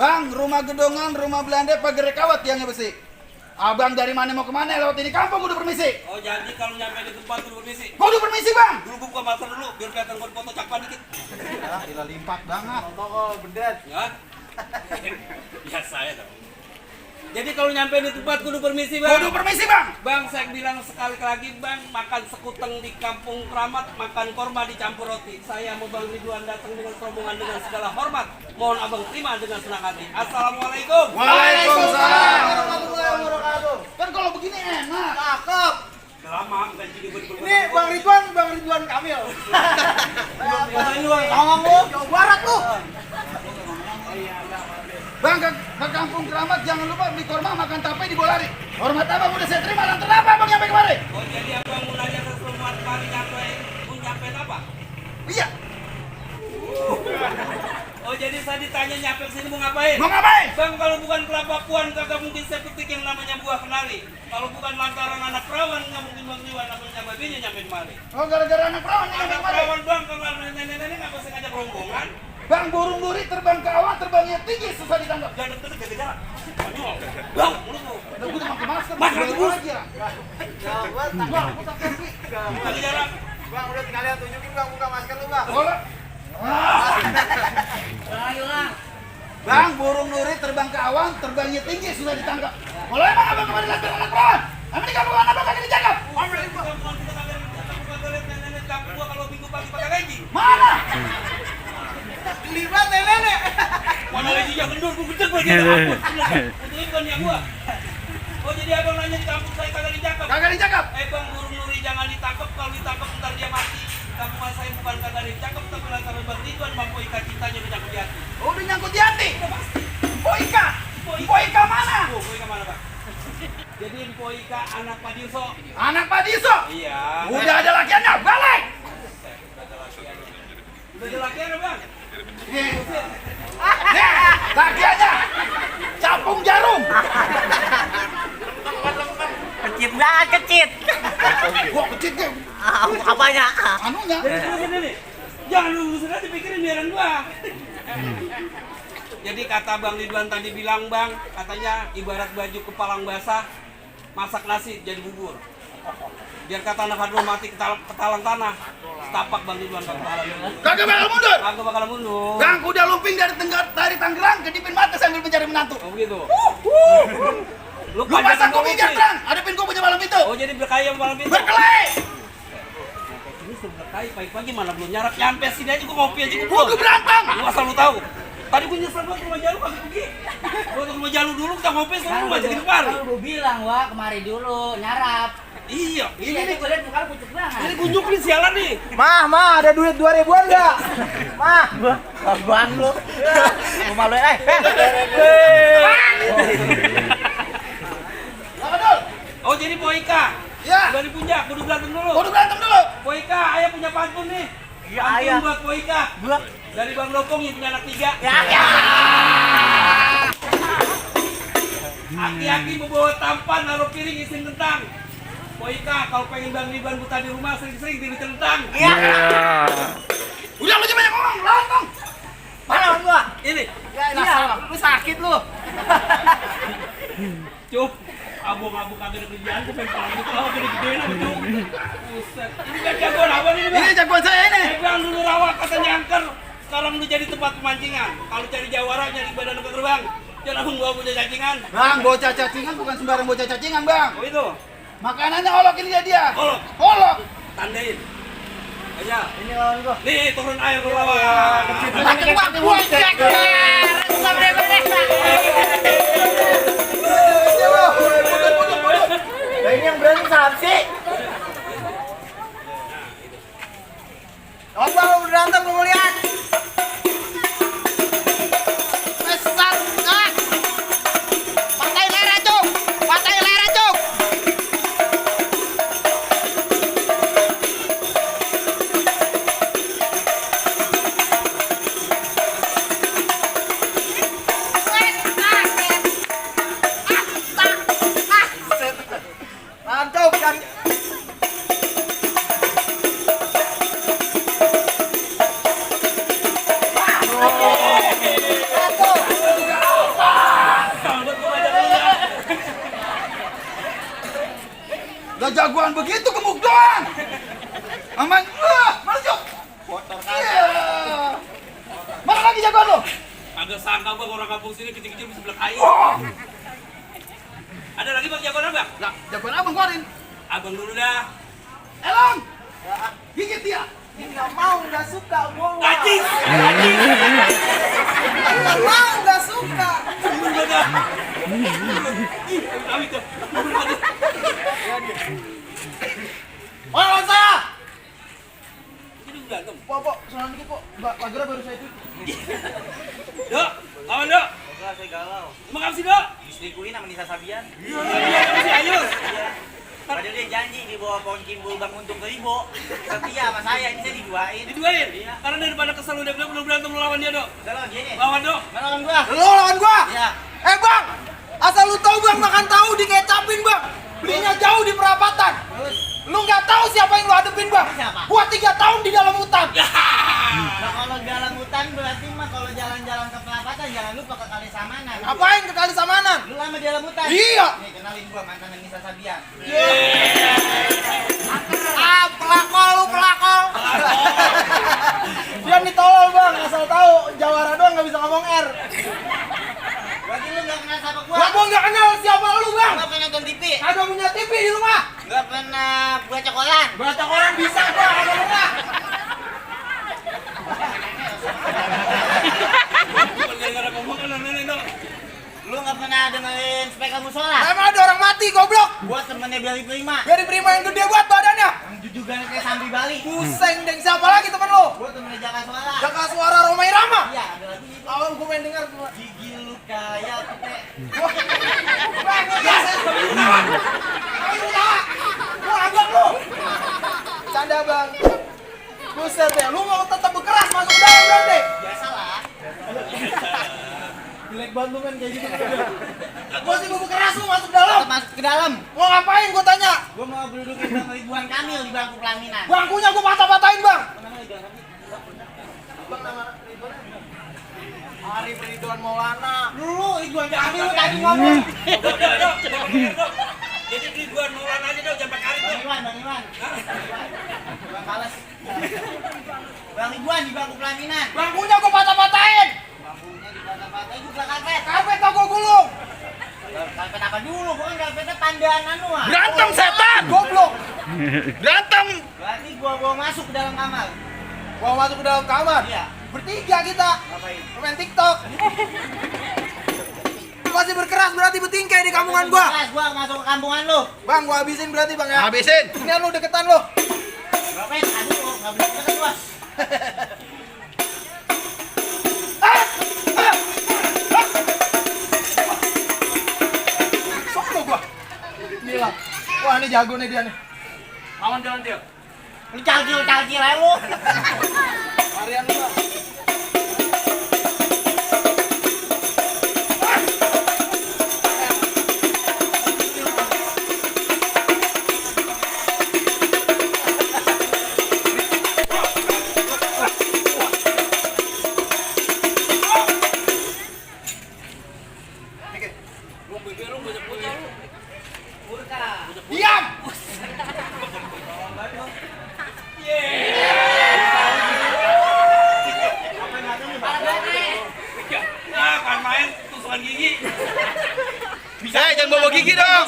Bang, rumah gedongan, rumah Belanda, pagar kawat tiangnya besi. Abang dari mana mau kemana? Lewat ini kampung udah permisi. Oh jadi kalau nyampe di tempat kudu permisi. Kudu permisi bang. Dulu buka masker dulu biar kelihatan gua foto cakpan dikit. Ya, gila limpat banget. Oh, bedet. Ya. Biasa ya dong. Jadi kalau nyampe di tempat kudu permisi bang. Kudu permisi bang. Bang, saya bilang sekali lagi bang, makan sekuteng di kampung Keramat, makan korma dicampur roti. Saya mau Bang Ridwan datang dengan rombongan dengan segala hormat. Mohon abang terima dengan senang hati. Assalamualaikum. Waalaikumsalam. Warahmatullahi wabarakatuh. Kan kalau begini enak. Cakep. Lama enggak jadi berburu. Ini Bang Ridwan Kamil. Bahasa ini bang. Ngomong lu, Jawa Barat lu. Bang, ke kampung Keramat jangan lupa beli korma makan tape di Bolari. Hormat abang udah saya terima. Lantar apa abang nyampe kemari? Oh jadi abang mau nanya ke semua kemarin nyampe apa? Iya. Oh jadi saya ditanya nyampe sini mau ngapain? Mau ngapain? Bang kalau bukan kelapa puan kagak mungkin saya petik yang namanya buah kenari. Kalau bukan lantaran anak perawan nggak mungkin Bang Ridwan namanya babinya nyampe kemari. Oh gara-gara anak perawan nyampe Anak kemari. perawan bang kalau nenek-nenek nggak bisa ngajak rombongan. Bang, burung duri terbang ke awan, terbangnya tinggi, susah ditangkap. Jangan deket-deket gede-gede. Bang, mulut lu. Udah gue pakai masker, Masker baru tebus. aja. Jawab, Bang, aku tak kaki. Lagi jarak. Bang, udah tinggal lihat tunjukin Bang buka masker lu, Bang. Boleh. Bang, burung nuri terbang ke awan, terbangnya tinggi, susah ditangkap. Boleh emang abang kemarin lihat anak perawan? Amin di kampung abang kagak dijaga. Nenek kampung gua kalau minggu pagi pakai gaji. Mana? Geli banget nenek. Mana gajinya gendut, gua gede lagi. Ampun, untuk itu kan yang gua. Oh jadi abang nanya di kampung saya kagak dijangkap. Kagak dijaga. Bang burung nuri jangan ditangkap, kalau ditangkap ntar dia mati. Kampung saya bukan kagak ditangkap, tapi lantaran Bang Ridwan Bang Poika cintanya udah nyangkut di hati. Oh, udah nyangkut di hati. Poika. Poika mana? Oh, Poika mana Pak? Jadi Poika anak Pak Dirso. Anak Pak Diso. Iya. Udah ada lakiannya, balik. Udah ada lakiannya Bang. Nih, lakiannya. Capung jarum. Kecit banget, kecit. Wah, kecil deh. Apanya? Anunya. Jadi jangan lu sudah dipikirin biaran gua. Jadi kata Bang Ridwan tadi bilang Bang, katanya ibarat baju kepalang basah, masak nasi jadi bubur. Biar kata anak hadro mati ketalang tanah, tapak Bang Ridwan bakal Kagak bakal mundur. Kagak bakal mundur. Gang kuda lumping dari Tangerang kedipin mata sambil mencari menantu. Oh begitu. Lu pasang kopi jarang, hadapin gua punya malam itu. Oh jadi berkaya malam itu. Berkelahi. Ini berkaya pagi-pagi malah belum nyampe sini aja gua ngopi aja Gua berantem. Lu asal lu tahu. Tadi gue nyesel banget ke rumah Jalu kagak pergi. Gua ke rumah Jalu dulu kita ngopi sekarang lu ngajakin kemari. Kan udah bilang, Wah, kemari dulu, nyarap. Iya, Ini nih gue liat muka lu pucuk banget. ini kunjuk nih sialan nih. Mah, ada duit 2000-an enggak? Mah. Kaguan lu. Lu malu Oh jadi Poika. Ya. Udah dipunya, kudu berantem dulu. Kudu berantem dulu. Poika, ayah punya pantun nih. Iya, Pantun ayah. buat Poika. Gua. Dari Bang Lopong yang punya anak 3. Ya. Aki-aki membawa tampan, naruh piring isiin kentang. Poika, kalau pengen Bang Ridwan buta di rumah sering-sering tidur kentang. Iya. Udah lu banyak ngomong, lontong. Mana gua? Ini, Iya, lu sakit lu. Cuk. Abang-abang kagak ada kerjaan, gue pengen palang gitu, apa gede-gedein apa Cuk. Buset. Ini kan jagoan apa nih Bang? Ini jagoan saya ini. Bang dulu rawa katanya angker. Sekarang lu jadi tempat pemancingan. Kalau cari jawara nyari badan dekat terbang. Jangan abang gua punya cacingan. Bang, bocah cacingan bukan sembarang bocah cacingan, Bang. Oh itu. Makanannya olok ini dia. Olok. Olok. Tandain. Aja. Ini lawan gua. Nih turun air lu lawan. Nah, ini yang berani siapa sih? Oh, Bang, berantem lu lihat. Bukan begitu gemuk doang. Aman. Maju. Iya. Mana lagi jagoan lo? Agak sangka bang orang kampung sini kecil-kecil bisa belak air. Oh. Ada lagi bang jagoan bang? Lah, jagoan abang keluarin. Abang dulu dah. Elang. Gigit dia. Nggak mau, nggak suka gua. Anjing. Nggak mau, nggak suka. Lawan saya. Ini udah berantem. Pok, soalnya dikit, Pok. Pagernya baru saya itu. Dok, lawan dok. Enggak, saya galau. Emang apa sih dok? Diselingkuhin sama Nisa Sabian. Iya, masih Ayus. Padahal dia janji di bawah pohon kimbul Bang Untung ke Ibo. Setia sama saya, ini saya diduain. Diduain? Iya. Karena daripada kesel udah bilang belum berantem lu lawan dia dok. Udah lawan dia nih. Lawan dok. Mana lawan gua? Lo lawan gua? Iya. Bang, asal lu tahu bang, makan tahu dikecapin bang. Belinya jauh di perapatan. Terus? Lu nggak tahu siapa yang lu hadepin bang? Siapa? Gua 3 tahun di dalam hutan. Nah kalau dalam hutan berarti mah kalau jalan-jalan ke perapatan jangan lupa ke Kali Samanan. Ngapain ke Kali Samanan? Lu lama di dalam hutan? Iya. Nih kenalin gua mantan Nisa Sabian. Pelakol lu pelakol. Dia nih tolol bang, asal tahu Jawara doang nggak bisa ngomong R. Berarti lu nggak kenal sama gua? Gua nggak kenal siapa lu bang. Nggak pernah nonton TV? Kagak punya TV di rumah. Nggak pernah baca koran? Baca koran bisa gua, kagak pernah. Bukan gara-gara ngomong kan nenek dok. Lu nggak pernah dengerin spek musola? Emang ada orang mati goblok. Gua temennya Bali Prima. Dari Prima yang gede buat badannya. Yang jujugan kayak Sambi Bali. Pusing deng, siapa lagi temen lu? Gua temennya Jaka Suara. Jaka Suara Roma Irama. Iya, ada lagi itu. Awal gue pengen denger. Gigi lu kayak pete. Bang, gue biasa juga bilang. Ayo lah. Gue agak lu. Canda bang. Buset deh, lu mau tetap berkeras masuk ke dalam berarti? Biasalah. Jelek banget lu men kayak gitu. Gue sih mau berkeras lu masuk dalam. Tetap masuk ke dalam. Mau ngapain gue tanya? Gua mau berdudukin Bang Ridwan Kamil di bangku pelaminan. Bangkunya gue patah-patahin bang. Namanya Ridwan Kamil. Bang nama Ridwan. Arif Ridwan Maulana. Lu Ridwan Kamil lu tadi ngomong. Dok, dok. Jadi Ridwan Maulana aja dok, jangan pakai Arif dok. Bang Iwan. Bang Pales. Bang Ridwan di bangku pelaminan. Bangkunya gue patah-patahin. Bangkunya di kata-kata juga karpet. Karpet tau gue gulung. Karpet apa dulu? Bukan karpetnya pandangan lu ah. Berantem setan. Goblok. Berantem. Berarti gua bawa masuk ke dalam kamar. Gua masuk ke dalam kamar. Iya. Bertiga kita. Ngapain? Main TikTok. Masih berkeras berarti bertingkai di kampungan gua. Gua masuk ke kampungan lu. Bang, gua habisin berarti bang ya. Habisin. Ini lu deketan lu. Ngapain? Aduh, enggak boleh deket gua. Sok lu gua. Gila. Wah, ini jago nih dia nih. Lawan jalan dia. Lu calcil aja lu. Harian lu bang. Lu bebe lu banyak bocah lu. Diam. Ah, kan main tusukan gigi. Jangan bawa gigi dong.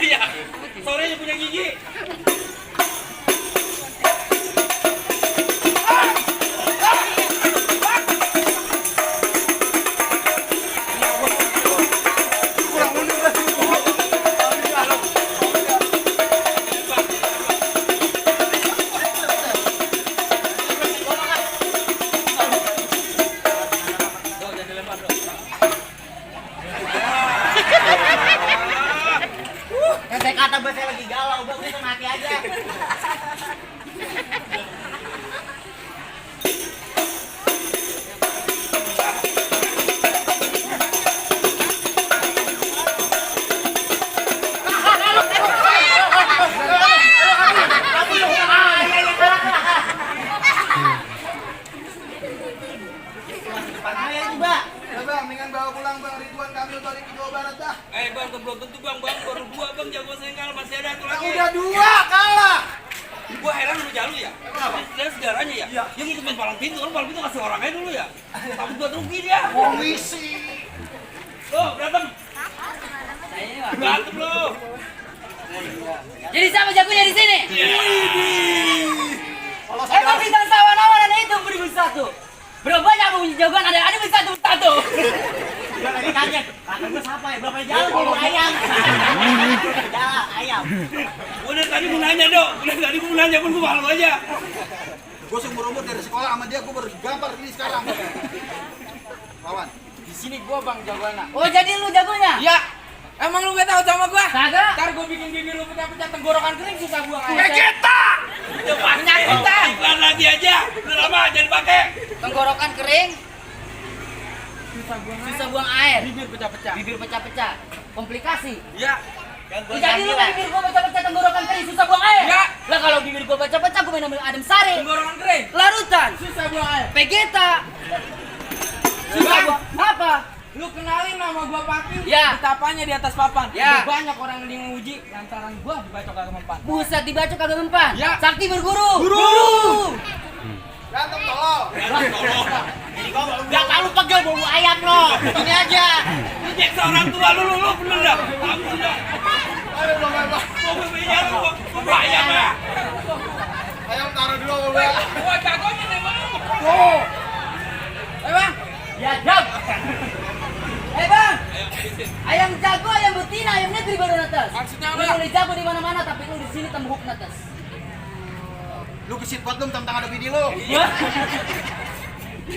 Iya. Sorenya punya gigi. Saya kata saya lagi galau, udah kita mati aja. Depan saya juga. Bang, Mendingan bawa pulang Bang Ridwan Kamil balik ke Jawa Barat dah. Bang, belum tentu bang, baru 2 bang, jago sengkal masih ada tuh Nah, lagi. udah 2 kalah. Gua heran lu jalu ya. Dari sejarahnya ya. Yang itu main palang pintu, palang pintu kasih orangnya dulu ya. Tapi buat rugi dia. Komisi. Lo berantem. Berantem lo. Jadi siapa jagonya di sini? Kalau Emang bintang sawan-awan ada itu beri satu. Berapa banyak punya jagoan ada beri satu. Gua lagi kaget. Kata gua siapa ya? Berapa jalan bubur ayam? Jalan ayam. Udah tadi mau nanya dong. Udah tadi mau nanya pun gua malu aja. gue seumur-umur dari sekolah sama dia gue bergambar ini sekarang. Lawan. Di sini gua Bang jagoannya. Oh jadi lu jagonya? Iya. Emang lu gak tahu sama gua? Kagak. Ntar gua bikin bibir lu pecah-pecah tenggorokan kering susah buang air. Vegeta. Penyakitan. Iklan lagi aja. Udah lama jangan pakai. Tenggorokan kering, susah buang air, Bibir pecah-pecah. bibir pecah-pecah, komplikasi. Iya. Jadi lu kan bibir gua pecah-pecah tenggorokan kering susah buang air. Ya. Lah kalau bibir gua pecah-pecah gua main ambil adem sari, Tenggorokan kering. larutan, Susah buang air. Vegeta. Susah buang apa? Lu kenalin nama gua Papi, Ya. betapanya di atas papan. Ya. Udah banyak orang yang nguji lantaran gua dibacok kagak mempan. Buset dibaca kagak mempan. Ya. Sakti berguru. Berantem tolol. Gak tahu pegel bau ayam lo. Ini aja. Lu cek seorang tua lu bener dah. Ampun dah. Ayo belum apa. Gua punya lu. Gua bayar ya. Ayo taruh dulu gue. Gua jagonya nih bang. Oh. Bang, Ya jam. Bang. Ayam jago, ayam betina, ayam negeri baru atas. Maksudnya Lu apa? boleh jago di mana-mana tapi lu di sini tembuk atas. Lu kesit buat lu tentang ada video lu.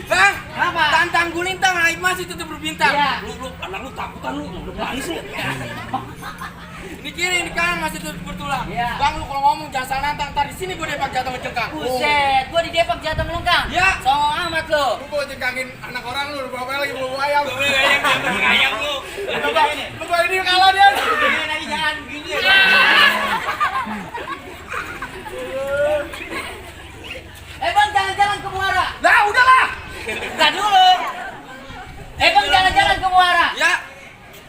Bang, Apa? tantang gulintang naik masih tetap berbintang. Iya. Lu anak lu takutan lu. Udah nangis lu. Di kiri, di kanan masih tetap bertulang. Iya. Bang, lu kalau ngomong jangan salah nantang. Ntar di sini gua depak jatuh ngecengkang. Buset, gua di Depok jatuh melengkang. Ya. Songong amat lu. Lu mau jengkangin anak orang lu bawa lagi bawa ayam. Gua beli ayam lu. Lu bawa ini kalah dia. Lagi jangan gini. Bang jalan-jalan ke Muara. Nah, udahlah. Entar dulu. Bang jalan-jalan ke Muara. Ya.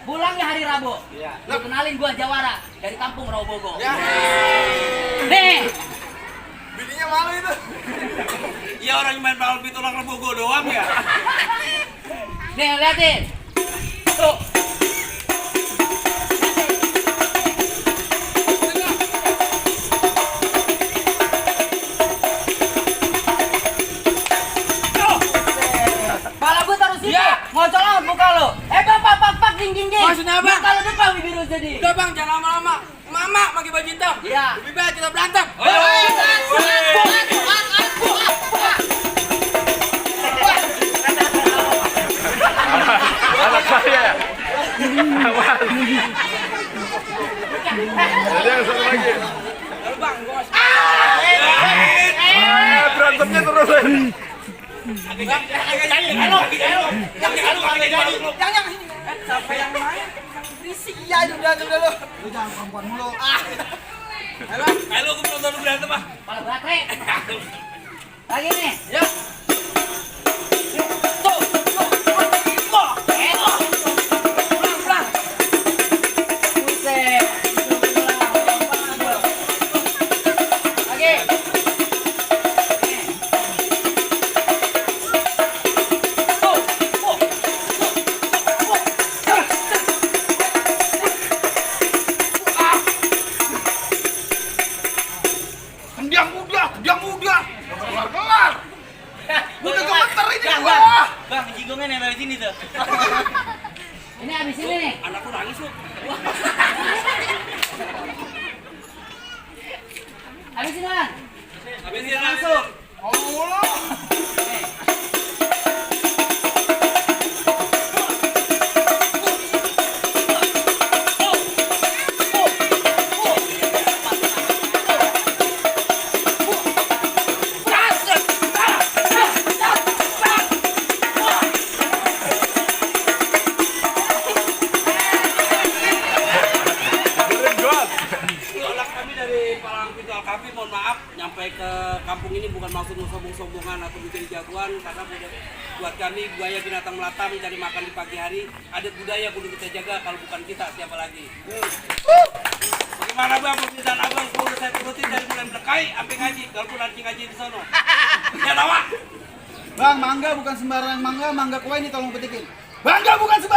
Pulangnya hari Rabu. Iya. Lu kenalin gua Jawara dari kampung Rawobogo. Ya. Nih, Bininya malu itu. Iya orang main balon pintu orang Rebogo doang ya. nih liatin. Tuh. Pala gua taruh sini. Ya. Ngocol amat muka lu. Bang pak ding. Maksudnya apa? Muka lu depan bibir lu jadi. Udah Bang, jangan lama-lama. Mama pakai baju hitam. Iya. Lebih baik kita berantem. Anak saya. Awas. Ada yang satu lagi. Lalu Bang, gua masuk. Berantemnya terus. Siapa yang main? Berisik ya itu berantem dulu. Lu jangan perempuan mulu. Ayo gua nonton lu berantem ah. Pala baterai. Lagi nih. Ya. Pelan-pelan. Buset. Lagi. Diam udah. Kelar. Udah gemeter ini Bang, gua. Bang, jigongnya nempel di sini tuh. Ini habis ini nih. Anak lu nangis lu. Habis ini kan. Habis dia langsung. Ngomong mulu. Lu anak kami dari Palang Pintu Alkafi, mohon maaf, nyampe sampai ke kampung ini bukan maksud sombong-sombongan atau menjadi jagoan, karena buat kami budaya binatang melata mencari makan di pagi hari, adat budaya kudu kita jaga, kalau bukan kita siapa lagi. Bagaimana bang permintaan abang kudu saya turutin dari mulai berdekai sampai ngaji, walaupun nanti ngaji di sono. Ya tawa. Bang, mangga bukan sembarang mangga, mangga kue ini tolong petikin. Mangga bukan sembarang